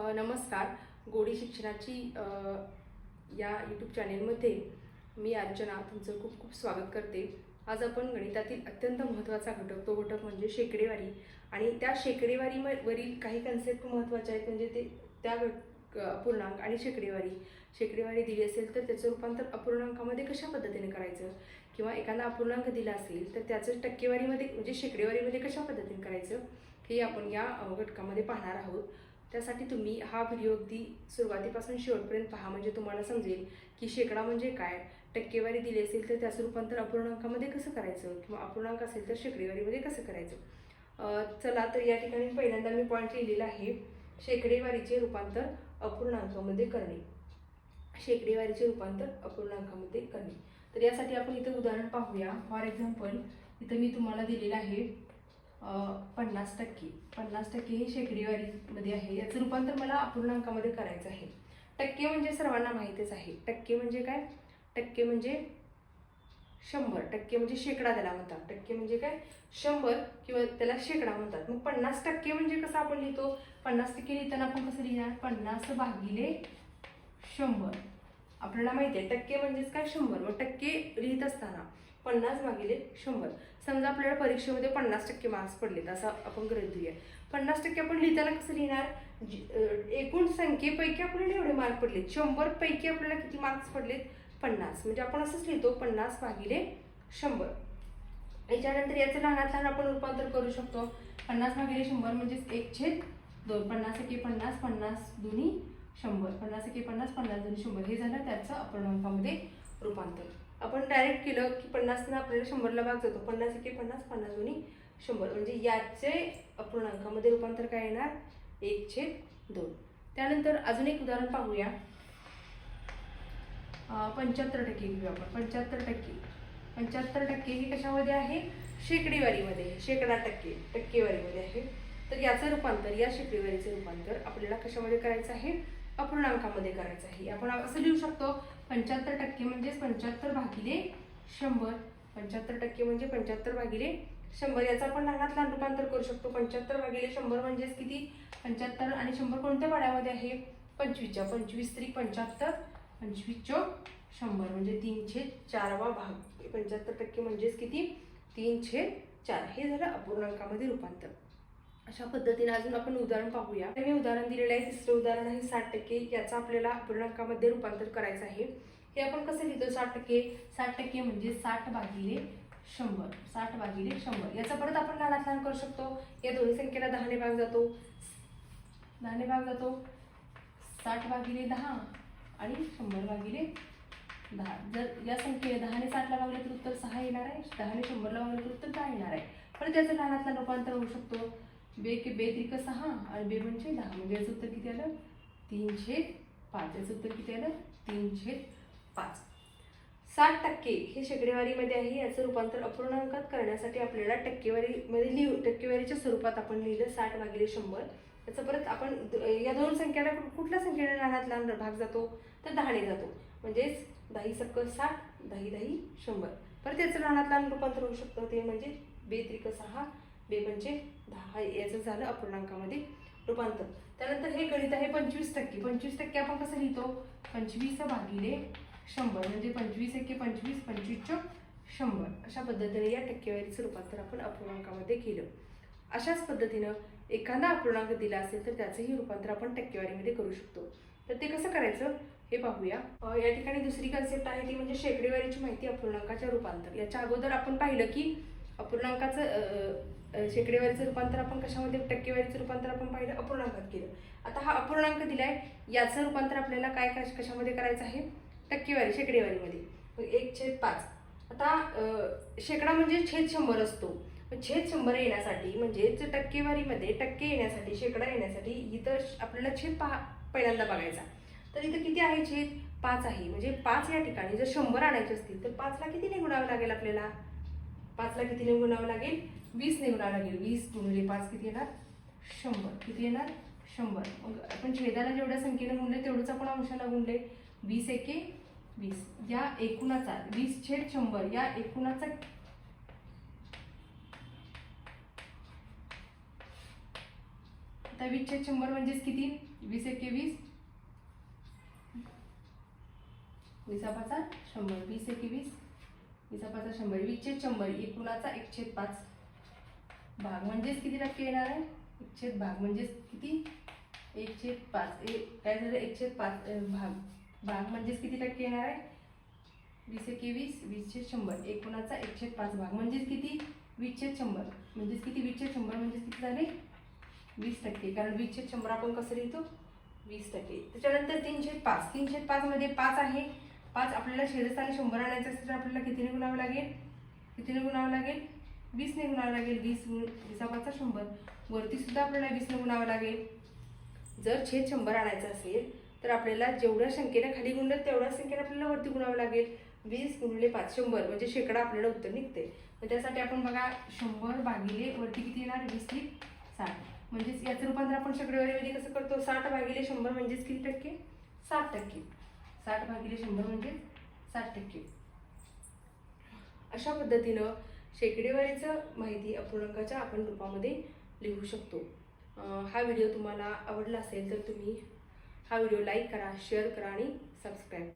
नमस्कार. गोडी शिक्षणाची या यूट्यूब चॅनेलमध्ये मी अर्चना तुमचं खूप खूप स्वागत करते. आज आपण गणितातील अत्यंत महत्त्वाचा घटक, तो घटक म्हणजे शेकडेवारी, आणि त्या शेकडेवारीवरील काही कन्सेप्ट महत्त्वाचे आहेत. म्हणजे त्या अपूर्णांक आणि शेकडेवारी दिली असेल तर त्याचं रूपांतर अपूर्णांकामध्ये कशा पद्धतीने करायचं, किंवा एखादा अपूर्णांक दिला असेल तर त्याचं टक्केवारीमध्ये म्हणजे शेकडेवारीमध्ये कशा पद्धतीने करायचं, हे आपण या घटकामध्ये पाहणार आहोत. त्यासाठी तुम्ही हा व्हिडिओ अगदी सुरुवातीपासून शेवटपर्यंत पहा, म्हणजे तुम्हाला समजेल की शेकडा म्हणजे काय, टक्केवारी दिली असेल तर त्याचं रूपांतर अपूर्णांकामध्ये कसं करायचं, किंवा अपूर्णांक असेल तर शेकडेवारीमध्ये कसं करायचं. चला तर या ठिकाणी पहिल्यांदा मी पॉईंट लिहिलेला आहे, शेकडेवारीचे रूपांतर अपूर्णांकामध्ये करणे. शेकडेवारीचे रूपांतर अपूर्णांकामध्ये करणे. तर यासाठी आपण इथं उदाहरण पाहूया. फॉर एक्झाम्पल इथं मी तुम्हाला दिलेलं आहे 50%. 50% हे शेकडेवारीमध्ये आहे. याचं रूपांतर मला अपूर्णांकामध्ये करायचं आहे. टक्के म्हणजे सर्वांना माहितीच आहे. टक्के म्हणजे काय? टक्के म्हणजे 100. टक्के म्हणजे शेकडा त्याला म्हणतात. टक्के म्हणजे काय? 100 किंवा त्याला शेकडा म्हणतात. मग 50% म्हणजे कसं आपण लिहितो? 50% लिहिताना आपण कसं लिहिणार? 50 भागिले 100. आपल्याला माहिती आहे टक्के म्हणजेच काय? 100. मग टक्के लिहित असताना 50 भागिले 100. समजा आपल्याला परीक्षेमध्ये 50% मार्क्स पडलेत असं आपण गृहीत धरूया. 50% आपण लिहिताना कसं लिहिणार? एकूण संख्येपैकी आपल्याला एवढे मार्क पडलेत. 100 पैकी आपल्याला किती मार्क्स पडलेत? 50. म्हणजे आपण असंच लिहितो 50 भागिले 100. याच्यानंतर याचं लहानात लहान आपण रूपांतर करू शकतो. 50 भागिले 100 म्हणजेच 1/2. 50 एके 50, 50 दुनी 100. 50 एके 50, 50 दुनी 100. हे झालं त्याचं अपूर्णांकामध्ये रूपांतर. आपण डायरेक्ट केलं की 50 आपल्याला 100ला भाग जातो. 50 एके 50, 50 दुनी 100. म्हणजे याचे अपूर्णांकामध्ये रूपांतर काय येणार? 1/2. त्यानंतर अजून एक उदाहरण पाहूया. 75% घेऊया आपण. 75% हे कशामध्ये आहे? शेकडेवारीमध्ये. शेकडा टक्केवारीमध्ये आहे. तर याचं रूपांतर, या शेकडेवारीचं रूपांतर आपल्याला कशामध्ये करायचं आहे? अपूर्णांकामध्ये करायचं आहे. आपण असं लिहू शकतो 75% म्हणजे 75 भागिले 100. 75% म्हणजे 75 भागिले 100. याचं आपण लहानात लहान रूपांतर करू शकतो. 75 भागिले 100 म्हणजेच किती? 75 आणि 100 कोणत्या पाड्यामध्ये आहे? 25च्या. 25 त्रिक 75, 25 चौक 100 म्हणजे 3/4 भाग. 75% म्हणजेच किती? 3/4. हे झालं अपूर्णांकामध्ये रूपांतर. अशा पद्धतीने अजून आपण उदाहरण पाहूया. मी उदाहरण दिलेलं आहे. तिसरं उदाहरण आहे 60%. याचं आपल्याला अपूर्णांकामध्ये रूपांतर करायचं आहे. हे आपण कसं लिहितो? 60%. 60% म्हणजे 60 भागिले 100. 60 भागिले 100. याचा परत आपण लहानात लहान करू शकतो. या दोन्ही संख्येला 10ने भाग जातो. 10ने भाग जातो. 60 भागिले 10 आणि 100 भागिले 10. जर या संख्येला 10ने 60ला भागले तर उत्तर 6 येणार आहे. 10ने 100ला भागले तर उत्तर 10 येणार आहे. पण त्याचं लहानात लहान रूपांतर होऊ शकतो. 2 त्रिक 6 आणि 2 म्हणजे 10. म्हणजे याचं उत्तर किती आलं? 3/5. याचं उत्तर किती आलं? 3/5. 60% हे शेकडेवारीमध्ये आहे. याचं रूपांतर अपूर्णांकात करण्यासाठी आपल्याला टक्केवारीमध्ये टक्केवारीच्या स्वरूपात आपण लिहिलं 60 भागिले 100. याचं परत आपण या दोन संख्येला कुठल्या संख्येला लहानात लहान भाग जातो? तर 10ने जातो. म्हणजेच 10 सक्क 60, 10 10 100. परत याचं लहानात लहान रूपांतर होऊ शकतं. ते म्हणजे 2 त्रिक 6, 2 म्हणजे 10. याचं झालं अपूर्णांकामध्ये रूपांतर. त्यानंतर हे गणित आहे 25%. 25% आपण कसं लिहितो? 25 भागिले 100 म्हणजे 25 एके 25, 25 चौक 100. अशा पद्धतीने या टक्केवारीचं रूपांतर आपण अपूर्णांकामध्ये केलं. अशाच पद्धतीनं एखादा अपूर्णांक दिला असेल तर त्याचंही रूपांतर आपण टक्केवारीमध्ये करू शकतो. तर ते कसं करायचं हे पाहूया. या ठिकाणी दुसरी कन्सेप्ट आहे ती म्हणजे शेकडेवारीची माहिती अपूर्णांकाच्या रूपांतर. याच्या अगोदर आपण पाहिलं की अपूर्णांकाचं शेकडेवारीचं रूपांतर आपण कशामध्ये? टक्केवारीचं रूपांतर आपण पाहिलं अपूर्णांकात केलं. आता हा अपूर्णांक दिलाय, याचं रूपांतर आपल्याला कशामध्ये करायचं आहे? शेकडेवारीमध्ये. 1/5. आता शेकडा म्हणजे 100 असतो. 100 येण्यासाठी म्हणजे टक्केवारीमध्ये टक्के येण्यासाठी, शेकडा येण्यासाठी इथं आपल्याला पहिल्यांदा बघायचा. तर इथं किती आहे? 5 आहे. म्हणजे 5 या ठिकाणी जर 100 आणायचे असतील तर 5ला कितीने गुणावं लागेल आपल्याला? 5ला कितीने गुणावं लागेल? 20ने गुणावं लागेल. 20 गुणिले 5 किती येणार? 100. किती येणार? 100. मग आपण छेदाला जेवढ्या संख्येने गुणले तेवढंच आपण अंशाला गुणले. 20 एके 20. या एकूणाचा 20/100 या एकूणाचा आता 20/100 म्हणजेच किती? 20 एके 20, 20 100, 20 एके 20, 20 100, 20/100, एकूणाचा 1/5 भाग म्हणजेच किती टक्के येणार आहे? 1 भाग म्हणजेच किती? 1/5 काय झालं? 1/5 भाग म्हणजेच किती टक्के येणार आहे? 20 एके 20, 20/100, एकूणाचा 1/5 भाग म्हणजेच किती? 20/100 म्हणजेच किती? 20/100 म्हणजेच किती झाले? 20%. कारण 20/100 आपण कसं लिहितो? 20%. त्याच्यानंतर 3/5, 3/5 मध्ये 5 आहे. 5 आपल्याला शेजारस्थानी 100 आणायचं असेल तर आपल्याला कितीने गुणावं लागेल? 20 ने गुणावं लागेल. 20 100. वरती सुद्धा आपल्याला 20 ने गुणावं लागेल. जर छेद 100 आणायचं असेल तर आपल्याला जेवढ्या संख्येने खाली गुणलं तेवढ्या संख्येने आपल्याला वरती गुणावं लागेल. 20 × 5 100 म्हणजे शेकडा आपल्याला उत्तर निघते. तर त्यासाठी आपण बघा 100 भागिले वरती किती येणार? 20 60. म्हणजेच याचं रूपांतर आपण शेकडेवारीमध्ये कसं करतो? 60 भागिले 100 म्हणजेच किती टक्के? 60%. 60 भागिले 100 म्हणजे 60%. अशा पद्धतीनं शेकडेवारीचं माहिती अपूर्णांकाच्या आपण रूपामध्ये लिहू शकतो. हा व्हिडिओ तुम्हाला आवडला असेल तर तुम्ही हा व्हिडिओ लाईक करा, शेअर करा आणि सबस्क्राईब